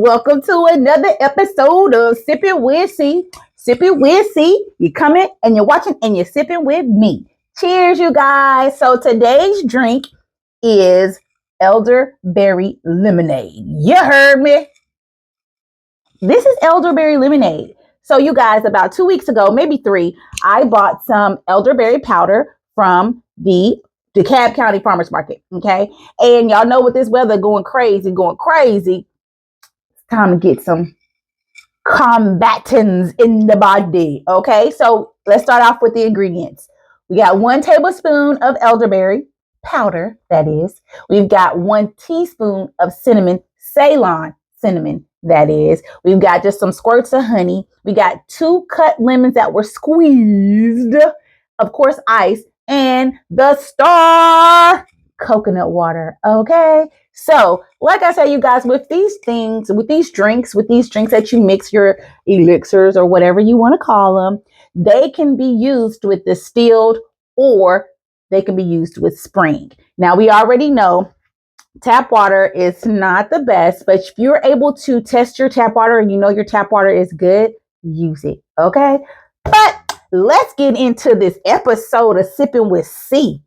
Welcome to another episode of Sipping with C. Sipping with C. You're coming and you're watching and you're sipping with me. Cheers, you guys. So today's drink is elderberry lemonade. You heard me. This is elderberry lemonade. So you guys, about 2 weeks ago, maybe 3, I bought some elderberry powder from the DeKalb County Farmers Market. Okay. And y'all know with this weather going crazy. It's time to get some combatants in the body. Okay. So let's start off with the ingredients. We got 1 tablespoon of elderberry powder, that is. We've got 1 teaspoon of cinnamon, CEYLON cinnamon, that is. We've got just some squirts of honey. We got 2 cut lemons that were squeezed. Of course, ice. And the star coconut water. Okay. So, like I said, you guys, with these things, with these drinks that you mix your elixirs or whatever you want to call them, they can be used with distilled or they can be used with spring. Now, we already know tap water is not the best, but if you're able to test your tap water and you know your tap water is good, use it. Okay. But let's get into this episode of Sipping with C.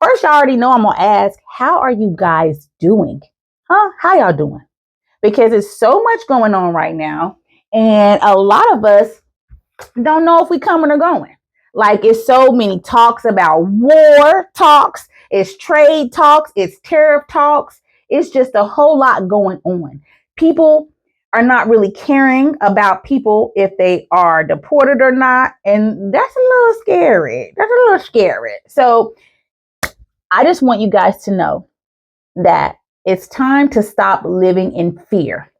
First, you already know I'm going to ask, how are you guys doing? How y'all doing? Because there's so much going on right now. And a lot of us don't know if we coming or going. Like, it's so many talks about war talks. It's trade talks. It's tariff talks. It's just a whole lot going on. People are not really caring about people if they are deported or not. And that's a little scary. So I just want you guys to know that it's time to stop living in fear.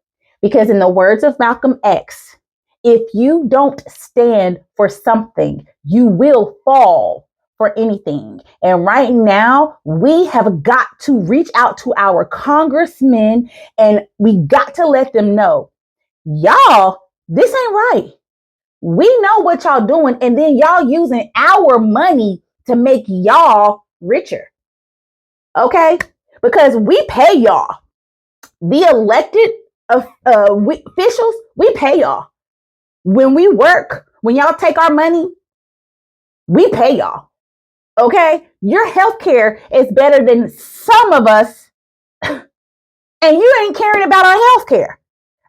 Because in the words of Malcolm X, if you don't stand for something, you will fall for anything. And right now, we have got to reach out to our congressmen and we got to let them know, y'all, this ain't right. We know what y'all doing, and then y'all using our money to make y'all richer. Okay? Because we pay y'all. The elected officials, we pay y'all. When we work, when y'all take our money, we pay y'all. Okay? Your health care is better than some of us, and you ain't caring about our health care.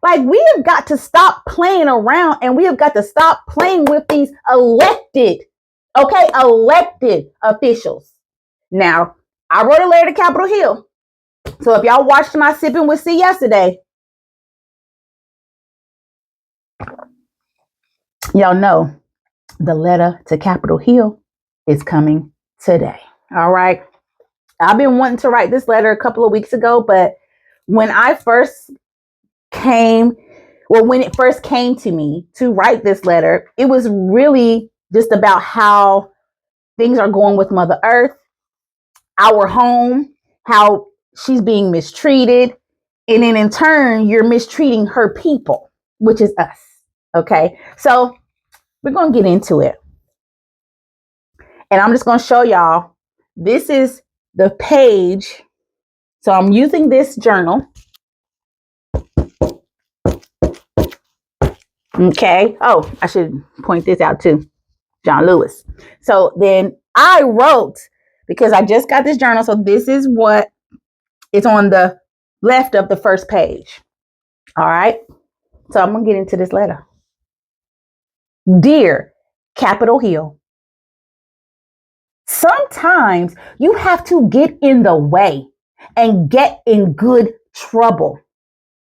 Like, we have got to stop playing around and we have got to stop playing with these elected officials. Now, I wrote a letter to Capitol Hill. So if y'all watched my Sipping with C yesterday, y'all know the letter to Capitol Hill is coming today. All right. I've been wanting to write this letter a couple of weeks ago, but when it first came to me to write this letter, it was really just about how things are going with Mother Earth, our home, how she's being mistreated. And then in turn, you're mistreating her people, which is us. Okay. So we're going to get into it. And I'm just going to show y'all, this is the page. So I'm using this journal. Okay. Oh, I should point this out too. John Lewis. So then I wrote, because I just got this journal. So this is what is on the left of the first page. All right. So I'm going to get into this letter. Dear Capitol Hill, sometimes you have to get in the way and get in good trouble.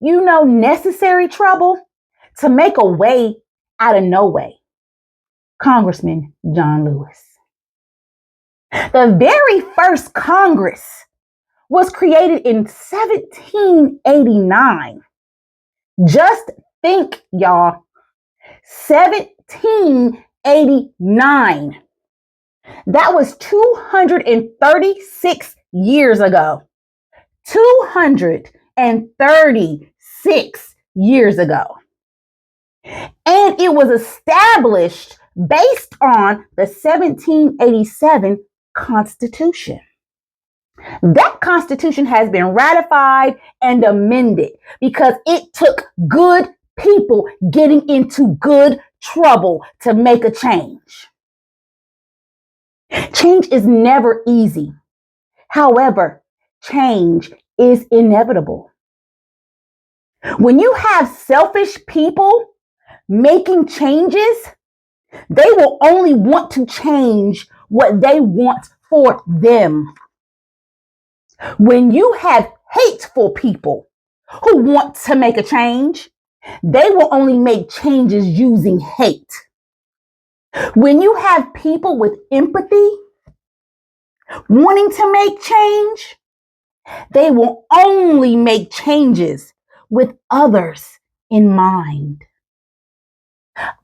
You know, necessary trouble to make a way out of no way. Congressman John Lewis. The very first Congress was created in 1789. Just think, y'all, 1789. That was 236 years ago. 236 years ago. And it was established based on the 1787 Constitution. That Constitution has been ratified and amended because it took good people getting into good trouble to make a change. Change is never easy. However, change is inevitable. When you have selfish people making changes, they will only want to change what they want for them. When you have hateful people who want to make a change, they will only make changes using hate. When you have people with empathy wanting to make change, they will only make changes with others in mind.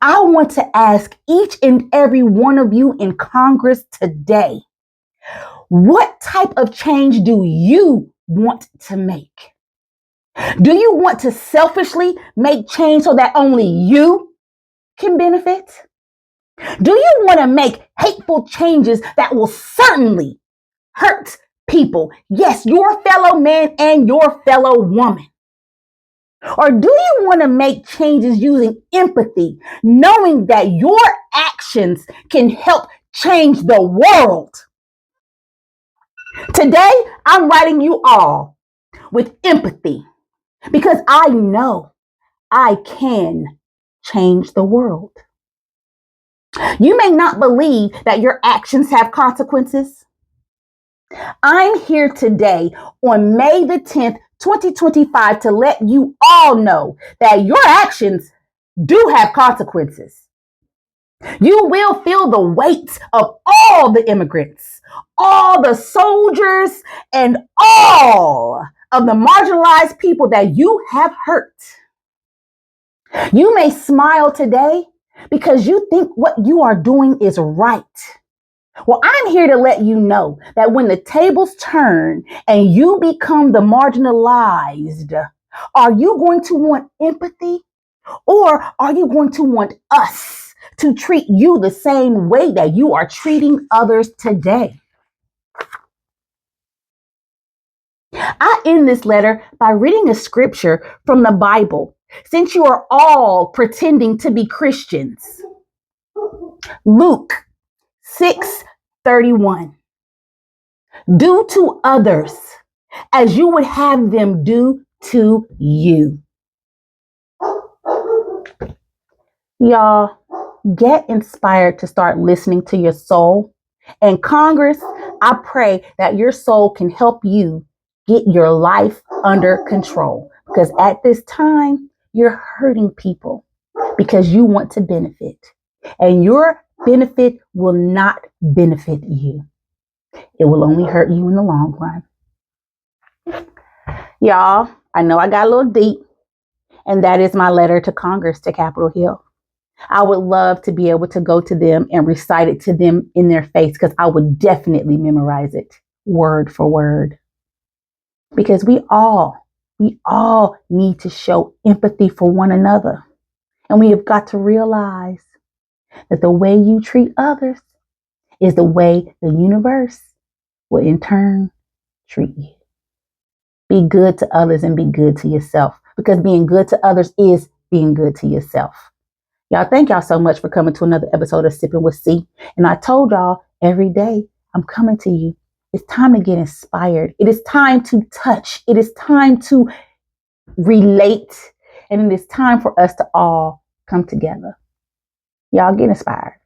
I want to ask each and every one of you in Congress today, what type of change do you want to make? Do you want to selfishly make change so that only you can benefit? Do you want to make hateful changes that will certainly hurt people? Yes, your fellow man and your fellow woman. Or do you want to make changes using empathy, knowing that your actions can help change the world? Today, I'm writing you all with empathy because I know I can change the world. You may not believe that your actions have consequences. I'm here today on May the 10th, 2025 to let you all know that your actions do have consequences. You will feel the weight of all the immigrants, all the soldiers, and all of the marginalized people that you have hurt. You may smile today because you think what you are doing is right. Well, I'm here to let you know that when the tables turn and you become the marginalized, are you going to want empathy or are you going to want us to treat you the same way that you are treating others today? I end this letter by reading a scripture from the Bible, since you are all pretending to be Christians. Luke 6:31. Do to others as you would have them do to you. Y'all, get inspired to start listening to your soul. And Congress, I pray that your soul can help you get your life under control. Because at this time, you're hurting people because you want to benefit. And your benefit will not benefit you. It will only hurt you in the long run. Y'all, I know I got a little deep, and that is my letter to Congress, to Capitol Hill. I would love to be able to go to them and recite it to them in their face because I would definitely memorize it word for word. Because we all need to show empathy for one another. And we have got to realize that the way you treat others is the way the universe will in turn treat you. Be good to others and be good to yourself, because being good to others is being good to yourself. Y'all, thank y'all so much for coming to another episode of Sipping with C. And I told y'all every day I'm coming to you. It's time to get inspired. It is time to touch. It is time to relate. And it is time for us to all come together. Y'all get inspired.